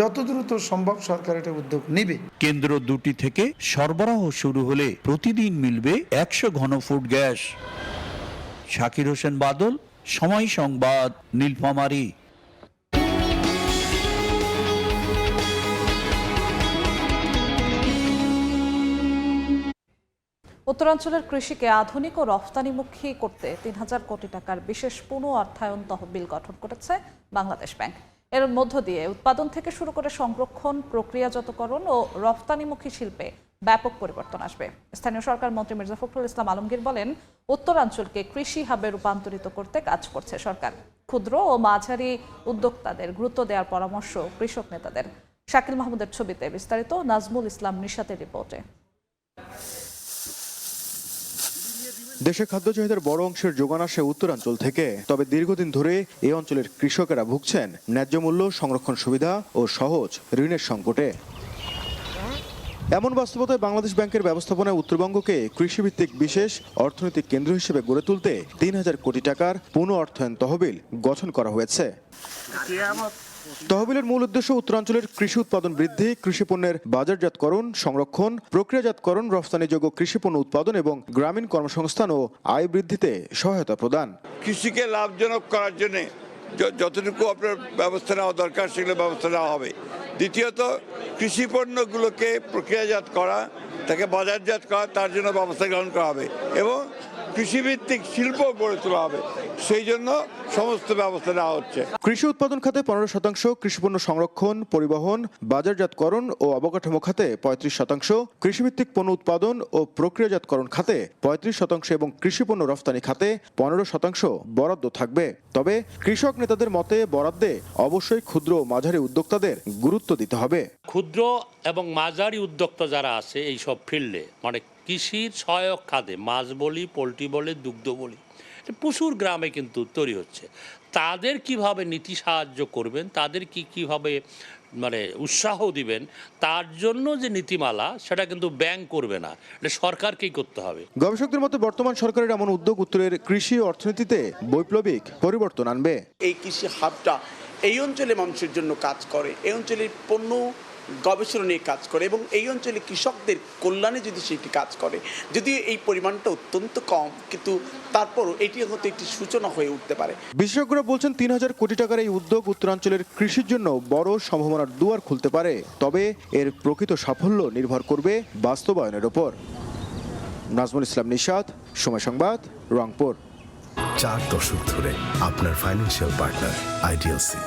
যত দ্রুত সম্ভব সরকার এটা উদ্যোগ নেবে। কেন্দ্র দুটি থেকে সরবরাহ শুরু হলে প্রতিদিন মিলবে 100 ঘনফুট গ্যাস। শাকির হোসেন বাদল, সময় সংবাদ, নীলফামারী। উত্তরাঞ্চলের কৃষিকে আধুনিক ও রফতানিমুখী করতে 3000 কোটি টাকার বিশেষ পুনঃ অর্থায়ন তহবিল গঠন করেছে বাংলাদেশ ব্যাংক। এর মধ্য দিয়ে উৎপাদন থেকে শুরু করে সংরক্ষণ, প্রক্রিয়াজাতকরণ ও রফতানিমুখী শিল্পে ব্যাপক পরিবর্তন আসবে। স্থানীয় সরকার মন্ত্রী মির্জা ফখরুল ইসলাম আলমগীর বলেন, উত্তরাঞ্চলকে কৃষি হাবে রূপান্তরিত করতে কাজ করছে সরকার। ক্ষুদ্র ও মাঝারি উদ্যোক্তাদের গুরুত্ব দেওয়ার পরামর্শ কৃষক নেতাদের। শাকিল মাহমুদের ছবিতে বিস্তারিত, নাজমুল ইসলাম নিশাতের রিপোর্টে। দেশে খাদ্য চাহিদার বড় অংশের যোগান আসে উত্তরাঞ্চল থেকে। তবে দীর্ঘদিন ধরে এই অঞ্চলের কৃষকেরা ভুগছেন ন্যায্য মূল্য, সংরক্ষণ সুবিধা ও সহজ ঋণের সংকটে। এমন বাস্তবতায় বাংলাদেশ ব্যাংকের ব্যবস্থাপনায় উত্তরবঙ্গকে কৃষিভিত্তিক বিশেষ অর্থনৈতিক কেন্দ্র হিসেবে গড়ে তুলতে 3000 কোটি টাকার পুনঃ অর্থায়ন তহবিল গঠন করা হয়েছে। তহবিলের মূল উদ্দেশ্য উত্তরাঞ্চলের কৃষি উৎপাদন বৃদ্ধি, কৃষিপণ্যের বাজারজাতকরণ, সংরক্ষণ, প্রক্রিয়াজাতকরণ, রফতানিযোগ্য কৃষিপণ্য উৎপাদন এবং গ্রামীণ কর্মসংস্থান ও আয় বৃদ্ধিতে সহায়তা প্রদান। কৃষিকে লাভজনক করার জন্য যতটুকু আপনার ব্যবস্থা নেওয়া দরকার সেগুলো ব্যবস্থা নেওয়া হবে। দ্বিতীয়ত, কৃষি পণ্যগুলোকে প্রক্রিয়াজাত করা, তাকে বাজারজাত করা, তার জন্য ব্যবস্থা গ্রহণ করা হবে এবং কৃষিভিত্তিক শিল্প গড়ে তোলা হবে। সেই জন্য সমস্ত ব্যবস্থা নেওয়া হচ্ছে। কৃষি উৎপাদন খাতে 15%, কৃষিপণ্য সংরক্ষণ, পরিবহন, বাজারজাতকরণ ও অবকাঠামো খাতে 35%, কৃষিভিত্তিক পণ্য উৎপাদন ও প্রক্রিয়াজাতকরণ খাতে 35% এবং কৃষিপণ্য রফতানি খাতে 15% বরাদ্দ থাকবে। তবে কৃষক নেতাদের মতে বরাদ্দে অবশ্যই ক্ষুদ্র ও মাঝারি উদ্যোক্তাদের গুরুত্ব দিতে হবে। ক্ষুদ্র এবং মাঝারি উদ্যোক্তা যারা আছে এই সব ফিল্ডে, মানে কৃষির সহায়ক খাতে, মাছ বলি, পোলট্রি বলি, দুগ্ধ বলি, প্রচুর গ্রামে কিন্তু তৈরি হচ্ছে। তাদের কিভাবে নীতি সাহায্য করবেন, তাদের কিভাবে মানে উৎসাহ দিবেন, তার জন্য যে নীতিমালা সেটা কিন্তু ব্যাংক করবে না, এটা সরকারকেই করতে হবে। গবেষকদের মতে বর্তমান সরকারের এমন উদ্যোগ উত্তরের কৃষি অর্থনীতিতে বৈপ্লবিক পরিবর্তন আনবে। এই কৃষি হাবটা এই অঞ্চলে মানুষের জন্য কাজ করে, এই অঞ্চলের পণ্য গবেষণা নিয়ে কাজ করে এবং এই অঞ্চলে কৃষকদের কল্যাণে যদি সেটি কাজ করে, যদিও এই পরিমাণটা অত্যন্ত কম, কিন্তু তারপরও এটি হয়তো একটি সূচনা হয়ে উঠতে পারে। বিশেষজ্ঞরা বলছেন 3000 কোটি টাকার এই উদ্যোগ উত্তরাঞ্চলের কৃষির জন্য বড় সম্ভাবনার দুয়ার খুলতে পারে। তবে এর প্রকৃত সাফল্য নির্ভর করবে বাস্তবায়নের ওপর। নাজমুল ইসলাম নিশাত, সময় সংবাদ, রংপুর। 4 দশক ধরে আপনার ফাইন্যান্সিয়াল পার্টনার আইডিএলসি।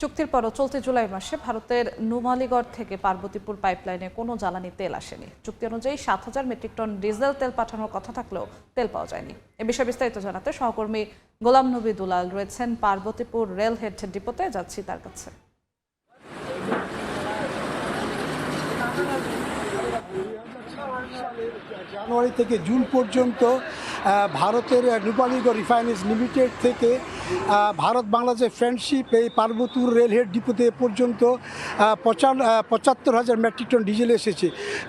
চুক্তির পরও চলতি জুলাই মাসে ভারতের নুমালীগড় থেকে পার্বতীপুর পাইপলাইনে কোনো জ্বালানি তেল আসেনি। চুক্তি অনুযায়ী 7000 মেট্রিক টন ডিজেল তেল পাঠানোর কথা থাকলেও তেল পাওয়া যায়নি। এ বিষয়ে বিস্তারিত জানাতে সহকর্মী গোলাম নবী দুলাল রয়েছেন পার্বতীপুর রেল হেড ডিপোতে, যাচ্ছি তার কাছে। জানুয়ারি থেকে জুন পর্যন্ত ভারতের নুমালীগড় রিফাইনারিজ লিমিটেড থেকে ভারত বাংলাদেশ ফ্রেন্ডশিপ এই পার্বতীপুর রেলহেড ডিপোতে পর্যন্ত 75,000 মেট্রিক টন ডিজেল এসেছে।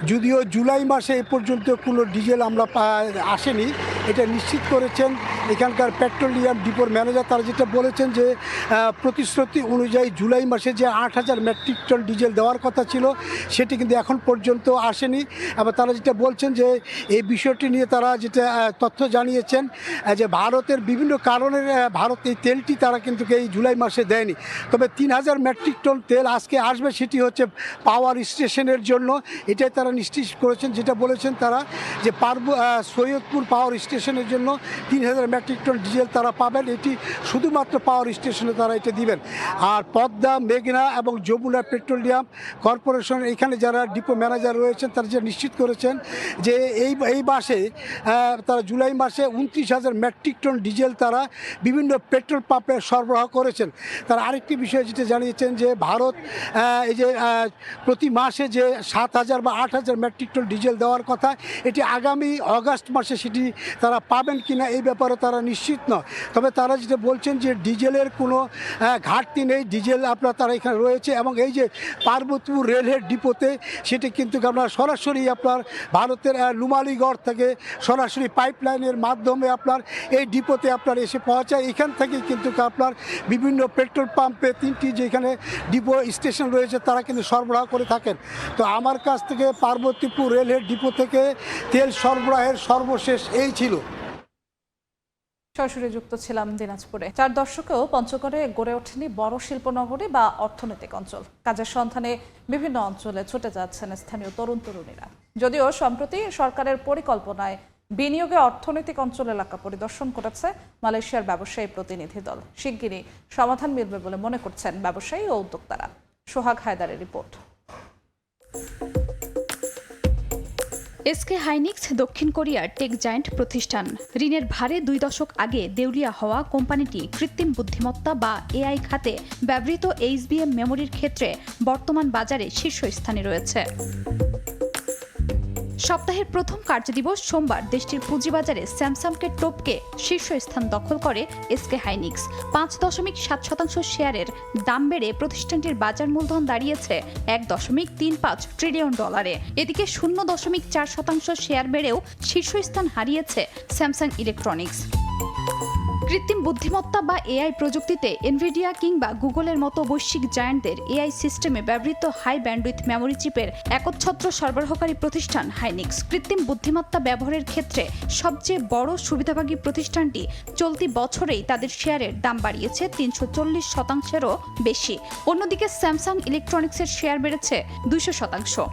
যদিও জুলাই মাসে এ পর্যন্ত কোনো ডিজেল আমরা আসেনি, এটা নিশ্চিত করেছেন এখানকার পেট্রোলিয়াম ডিপোর ম্যানেজার তারা যেটা বলেছেন যে প্রতিশ্রুতি অনুযায়ী জুলাই মাসে যে 8,000 মেট্রিক টন ডিজেল দেওয়ার কথা ছিল সেটি কিন্তু এখন পর্যন্ত আসেনি। আবার তারা যেটা বলছেন যে এই বিষয়টি নিয়ে তারা যেটা তথ্য জানিয়েছেন যে ভারতের বিভিন্ন কারণের ভারত এই তেলটি তারা কিন্তু এই জুলাই মাসে দেয়নি। তবে 3,000 মেট্রিক টন তেল আজকে আসবে, সেটি হচ্ছে পাওয়ার স্টেশনের জন্য, এটাই তারা নিশ্চিত করেছেন। যেটা বলেছেন তারা যে সৈয়দপুর পাওয়ার স্টেশনের জন্য 3,000 মেট্রিক টন ডিজেল তারা পাবেন, এটি শুধুমাত্র পাওয়ার স্টেশনে তারা এটা দিবেন। আর পদ্মা, মেঘনা এবং যমুনা পেট্রোলিয়াম কর্পোরেশন এখানে যারা ডিপো ম্যানেজার রয়েছেন তারা যে নিশ্চিত করেছেন যে এই মাসে তারা জুলাই মাসে 29,000 মেট্রিক টন ডিজেল তারা বিভিন্ন পেট্রোল পাম্পে সরবরাহ করেছেন। তারা আরেকটি বিষয় যেটা জানিয়েছেন যে ভারত এই যে প্রতি মাসে যে 7,000 বা 8,000 মেট্রিক টন ডিজেল দেওয়ার কথা, এটি আগামী অগাস্ট মাসে সেটি তারা পাবেন কিনা এই ব্যাপারে তারা নিশ্চিত নয়। তবে তারা যেটা বলছেন যে ডিজেলের কোনো ঘাটতি নেই, ডিজেল তারা এখানে রয়েছে। এবং এই যে পার্বতীপুর রেলহেড ডিপোতে সেটি কিন্তু আপনার সরাসরি আপনার ভারতের লুমালিগড় থেকে সরাসরি পাইপলাইনের মাধ্যমে আপনার এই ডিপোতে আপনার এসে পৌঁছায়। এখান থেকে কিন্তু আপনার বিভিন্ন পেট্রোল পাম্পে 3টি যেখানে ডিপো স্টেশন রয়েছে তারা কিন্তু সরবরাহ করে থাকেন। তো আমার কাছ থেকে পার্বতীপুর রেলহেড ডিপো থেকে তেল সরবরাহের সর্বশেষ এই ছিল। সরাসরি যুক্ত ছিলাম দিনাজপুরে। 4 দশকেও পঞ্চগড়ে গড়ে ওঠেনি বড় শিল্পনগরী বা অর্থনৈতিক অঞ্চল। কাজের সন্ধানে বিভিন্ন অঞ্চলে ছুটে যাচ্ছেন স্থানীয় তরুণ তরুণীরা। যদিও সম্প্রতি সরকারের পরিকল্পনায় বিনিয়োগে অর্থনৈতিক অঞ্চল এলাকা পরিদর্শন করেছে মালয়েশিয়ার ব্যবসায়ী প্রতিনিধি দল। শিগগিরই সমাধান মিলবে বলে মনে করছেন ব্যবসায়ী ও উদ্যোক্তারা। সোহাগ হায়দারের রিপোর্ট। এসকে হাইনিক্স দক্ষিণ কোরিয়ার টেক জায়ান্ট প্রতিষ্ঠান। ঋণের ভারে 2 দশক আগে দেউলিয়া হওয়া কোম্পানিটি কৃত্রিম বুদ্ধিমত্তা বা এআই খাতে ব্যবহৃত HBM মেমোরির ক্ষেত্রে বর্তমান বাজারে শীর্ষস্থানে রয়েছে। সপ্তাহের প্রথম কার্যদিবস সোমবার দেশটির পুঁজিবাজারে স্যামসাংকে টপকে শীর্ষস্থান দখল করে এসকে হাইনিক্স। 5.7% শেয়ারের দাম বেড়ে প্রতিষ্ঠানটির বাজার মূলধন দাঁড়িয়েছে $1.35 ট্রিলিয়ন। এদিকে 0.4% শেয়ার বেড়েও শীর্ষস্থান হারিয়েছে স্যামসাং ইলেকট্রনিক্স। কৃত্রিম বুদ্ধিমত্তা বা এআই প্রযুক্তিতে এনভিডিয়া কিংবা গুগলের মতো বৈশ্বিক জায়ান্টদের এআই সিস্টেমে ব্যবহৃত হাই ব্যান্ডউইথ মেমোরি চিপের একচ্ছত্র সরবরাহকারী প্রতিষ্ঠান হাইনিক্স। কৃত্রিম বুদ্ধিমত্তা ব্যবহারের ক্ষেত্রে সবচেয়ে বড় সুবিধাভোগী প্রতিষ্ঠানটি চলতি বছরেই তাদের শেয়ারের দাম বাড়িয়েছে 340%-এরও বেশি। অন্যদিকে স্যামসাং ইলেকট্রনিক্সের শেয়ার বেড়েছে 200%।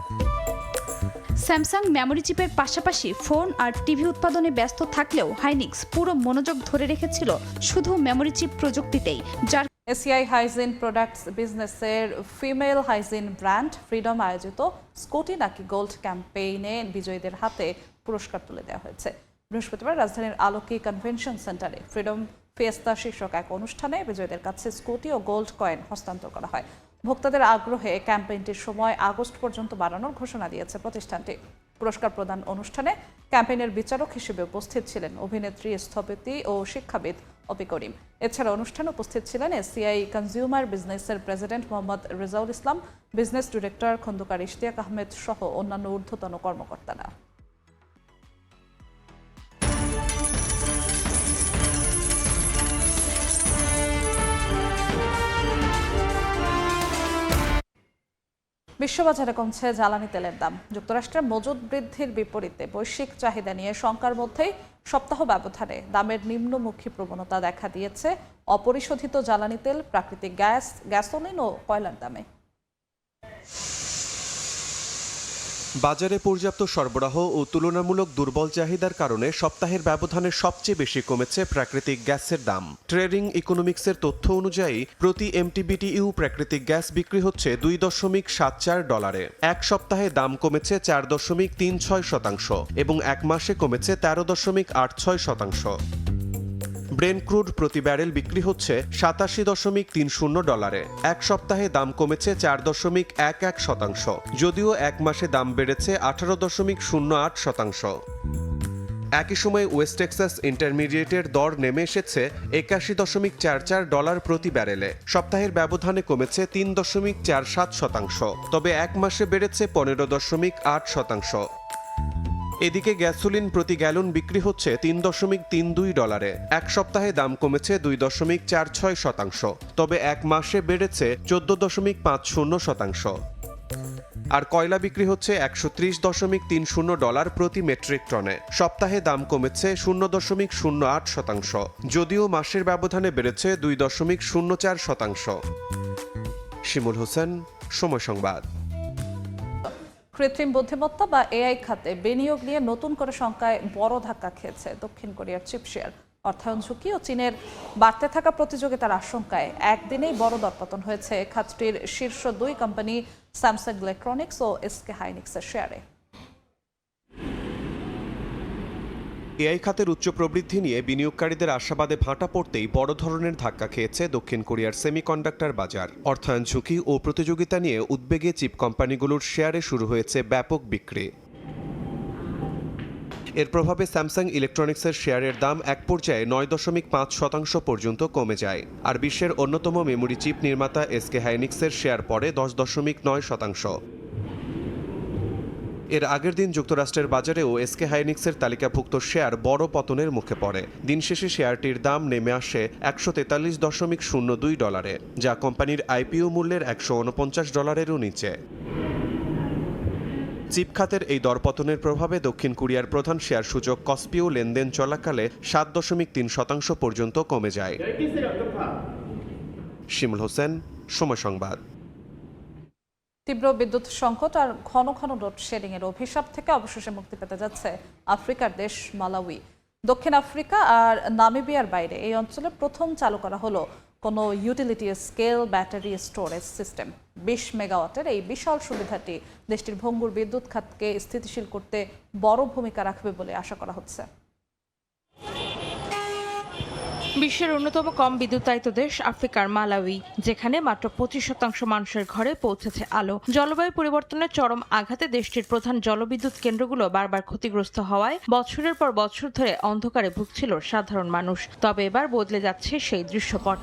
স্যামসাং মেমোরি চিপের পাশাপাশি ফোন আর টিভি উৎপাদনে ব্যস্ত থাকলেও হাইনিক্স পুরো মনোযোগ ধরে রেখেছিল শুধু মেমোরি চিপ প্রযুক্তিতেই, যার এসিআই হাইজিন প্রোডাক্টস বিজনেসের ফিমেল হাইজিন ব্র্যান্ড ফ্রিডম আয়োজিত স্কুটি নাকি গোল্ড ক্যাম্পেইনে বিজয়ীদের হাতে পুরস্কার তুলে দেওয়া হয়েছে। বৃহস্পতিবার রাজধানীর আলোকি কনভেনশন সেন্টারে ফ্রিডম ফিয়েস্তা শীর্ষক এক অনুষ্ঠানে বিজয়ীদের কাছে স্কুটি ও গোল্ড কয়েন হস্তান্তর করা হয়। ভোক্তাদের আগ্রহে ক্যাম্পেইনটির সময় আগস্ট পর্যন্ত বাড়ানোর ঘোষণা দিয়েছে প্রতিষ্ঠানটি। পুরস্কার প্রদান অনুষ্ঠানে ক্যাম্পেইনের বিচারক হিসেবে উপস্থিত ছিলেন অভিনেত্রী, স্থপতি ও শিক্ষাবিদ অপি করিম। এছাড়া অনুষ্ঠানে উপস্থিত ছিলেন এসিআই কনজিউমার বিজনেসের প্রেসিডেন্ট মোহাম্মদ রেজাউল ইসলাম, বিজনেস ডিরেক্টর খন্দকার ইশতিয়াক আহমেদ সহ অন্যান্য ঊর্ধ্বতন কর্মকর্তারা। বিশ্ববাজারে কমছে জ্বালানি তেলের দাম। যুক্তরাষ্ট্রের মজুদ বৃদ্ধির বিপরীতে বৈশ্বিক চাহিদা নিয়ে শঙ্কার মধ্যেই সপ্তাহ ব্যবধানে দামের নিম্নমুখী প্রবণতা দেখা দিয়েছে অপরিশোধিত জ্বালানি তেল, প্রাকৃতিক গ্যাস, গ্যাসোলিন ও কয়লার দামে। বাজারে পর্যাপ্ত সরবরাহ ও তুলনামূলক দুর্বল চাহিদার কারণে সপ্তাহের ব্যবধানে সবচেয়ে বেশি কমেছে প্রাকৃতিক গ্যাসের দাম। ট্রেডিং ইকোনমিক্সের তথ্য অনুযায়ী প্রতি MTBTU প্রাকৃতিক গ্যাস বিক্রি হচ্ছে $2.74। এক সপ্তাহে দাম কমেছে 4.36% এবং এক মাসে কমেছে 13.86%। ব্রেন্ট ক্রুড প্রতি ব্যারেল বিক্রি হচ্ছে $87.30। এক সপ্তাহে দাম কমেছে 4.11%, যদিও এক মাসে দাম বেড়েছে 18.08%। একই সময়ে ওয়েস্ট টেক্সাস ইন্টারমিডিয়েটের দর নেমে এসেছে $81.44 প্রতি ব্যারেলে। সপ্তাহের ব্যবধানে কমেছে 3.47%, তবে এক মাসে বেড়েছে 15.8%। এদিকে গ্যাসোলিন প্রতি গ্যালন বিক্রি হচ্ছে $3.32, এক সপ্তাহে দাম কমেছে 2.46%, তবে এক মাসে বেড়েছে 14.50%। আর কয়লা বিক্রি হচ্ছে $130.30 প্রতি মেট্রিক টনে, সপ্তাহে দাম কমেছে 0.08%, যদিও মাসের ব্যবধানে বেড়েছে 2.04%। শিমুল হোসেন, সময় সংবাদ। কৃত্রিম বুদ্ধিমত্তা বা এআই খাতে বিনিয়োগ নিয়ে নতুন করে শঙ্কায় বড় ধাক্কা খেয়েছে দক্ষিণ কোরিয়ার চিপ শেয়ার। অর্থায়ন ঝুঁকি ও চীনের বাড়তে থাকা প্রতিযোগিতার আশঙ্কায় একদিনেই বড় দরপতন হয়েছে খাতটির শীর্ষ 2 কোম্পানি স্যামসাং ইলেকট্রনিক্স ও এসকে হাইনিক্সের শেয়ারে। এআই খাতের উচ্চ প্রবৃদ্ধি নিয়ে বিনিয়োগকারীদের আশাবাদে ভাটা পড়তেই বড় ধরনের ধাক্কা খেয়েছে দক্ষিণ কোরিয়ার সেমিকন্ডাক্টর বাজার। অর্থায়ন ঝুঁকি ও প্রতিযোগিতা নিয়ে উদ্বেগে চিপ কোম্পানিগুলোর শেয়ারে শুরু হয়েছে ব্যাপক বিক্রি। এর প্রভাবে স্যামসাং ইলেকট্রনিক্সের শেয়ারের দাম এক পর্যায়ে 9.5% পর্যন্ত কমে যায়। আর বিশ্বের অন্যতম মেমোরি চিপ নির্মাতা এসকে হাইনিক্সের শেয়ার পড়ে 10.9%। এর আগের দিন যুক্তরাষ্ট্রের বাজারেও এসকে হাইনিক্সের তালিকাভুক্ত শেয়ার বড় পতনের মুখে পড়ে। দিন শেষে শেয়ারটির দাম নেমে আসে $143.02, যা কোম্পানির আইপিও মূল্যের $149-এরও নিচে। চিপ খাতের এই দরপতনের প্রভাবে দক্ষিণ কোরিয়ার প্রধান শেয়ার সূচক কসপিও লেনদেন চলাকালে 7.3% পর্যন্ত কমে যায়। শিমুল হোসেন, সময় সংবাদ। তীব্র বিদ্যুৎ সংকট আর ঘন ঘন লোডশেডিং এর অভিশাপ থেকে অবশেষে মুক্তি পেতে যাচ্ছে আফ্রিকার দেশ মালাউই। দক্ষিণ আফ্রিকা আর নামিবিয়ার বাইরে এই অঞ্চলে প্রথম চালু করা হলো কোনো utility scale battery storage system. 20 মেগাওয়াটের এই বিশাল সুবিধাটি দেশটির ভঙ্গুর বিদ্যুৎ খাতকে স্থিতিশীল করতে বড় ভূমিকা রাখবে বলে আশা করা হচ্ছে। বিশ্বের অন্যতম কম বিদ্যুতায়িত দেশ আফ্রিকার মালাউই, যেখানে মাত্র 25% মানুষের ঘরে পৌঁছেছে আলো। জলবায়ু পরিবর্তনের চরম আঘাতে দেশটির প্রধান জলবিদ্যুৎ কেন্দ্রগুলো বারবার ক্ষতিগ্রস্ত হওয়ায় বছরের পর বছর ধরে অন্ধকারে ভুগছিল সাধারণ মানুষ। তবে এবার বদলে যাচ্ছে সেই দৃশ্যপট।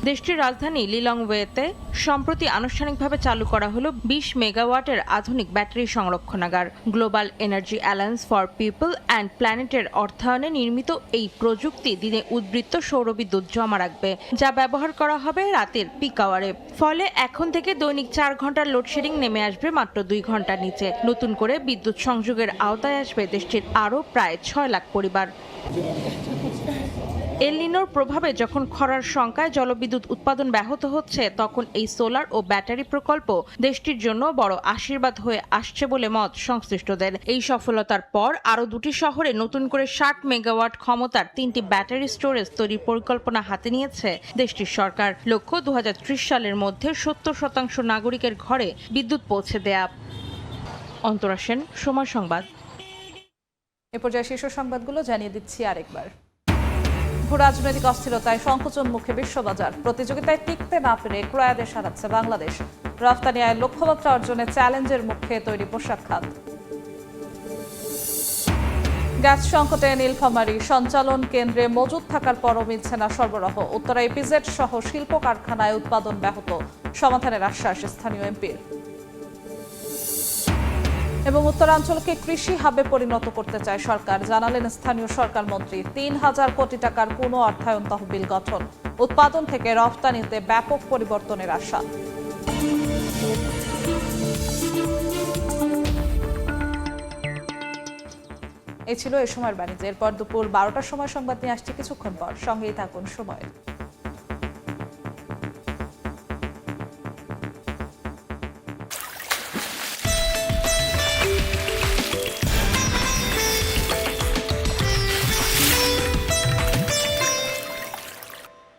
দেশটির রাজধানী লিলংওয়েতে সম্প্রতি আনুষ্ঠানিকভাবে চালু করা হলো 20 মেগাওয়াটের আধুনিক ব্যাটারি সংরক্ষণাগার। Global energy alliance for people and প্ল্যানেটের অর্থায়নে নির্মিত এই প্রযুক্তি দিনে উদ্বৃত্ত সৌরবিদ্যুৎ জমা রাখবে, যা ব্যবহার করা হবে রাতের পিক আওয়ারে। ফলে এখন থেকে দৈনিক 4 ঘন্টার লোডশেডিং নেমে আসবে মাত্র 2 ঘন্টার নিচে। নতুন করে বিদ্যুৎ সংযোগের আওতায় আসবে দেশটির আরও প্রায় 6 লাখ পরিবার। এল নিনোর প্রভাবে যখন খরার শঙ্কায় জলবিদ্যুৎ উৎপাদন ব্যাহত হচ্ছে, তখন এই সোলার ও ব্যাটারি প্রকল্প দেশটির জন্য বড় আশীর্বাদ হয়ে আসছে বলে মত সংশ্লিষ্টদের। এই সফলতার পর আরও 2টি শহরে নতুন করে 60 মেগাওয়াট ক্ষমতার 3টি ব্যাটারি স্টোরেজ তৈরির পরিকল্পনা হাতে নিয়েছে দেশটির সরকার। লক্ষ্য 2030 সালের মধ্যে 70% নাগরিকের ঘরে বিদ্যুৎ পৌঁছে দেয়া। অন্তরা সেন, সময় সংবাদ। এ পর্যায়ে শীর্ষ সংবাদগুলো জানিয়ে দিচ্ছি আরেকবার। ভূরাজনৈতিক অস্থিরতায় সংকোচন মুখে বিশ্ববাজার। প্রতিযোগিতায় টিকতে না পেরে ক্রয়াদেশ হারাচ্ছে বাংলাদেশ। রফতানি আয়ের লক্ষ্যমাত্রা অর্জনে চ্যালেঞ্জের মুখে তৈরি পোশাক খাত। গ্যাস সংকটে নীলফামারী সঞ্চালন কেন্দ্রে মজুদ থাকার পরও মিলছে না সরবরাহ। উত্তরা ইপিজেড সহ শিল্প কারখানায় উৎপাদন ব্যাহত, সমাধানের আশ্বাস স্থানীয় এমপির। এবং উত্তরাঞ্চলকে কৃষি হাবে পরিণত করতে চায় সরকার, জানালেন স্থানীয় সরকার মন্ত্রী। 3000 কোটি টাকার পুনঃ অর্থায়ন তহবিল গঠন, উৎপাদন থেকে রফতানিতে ব্যাপক পরিবর্তনের আশা। এই ছিল এ সময়ের বাণিজ্য। এরপর দুপুর 12টার সময় সংবাদ নিয়ে আসছে কিছুক্ষণ পর। সঙ্গেই থাকুন সময়।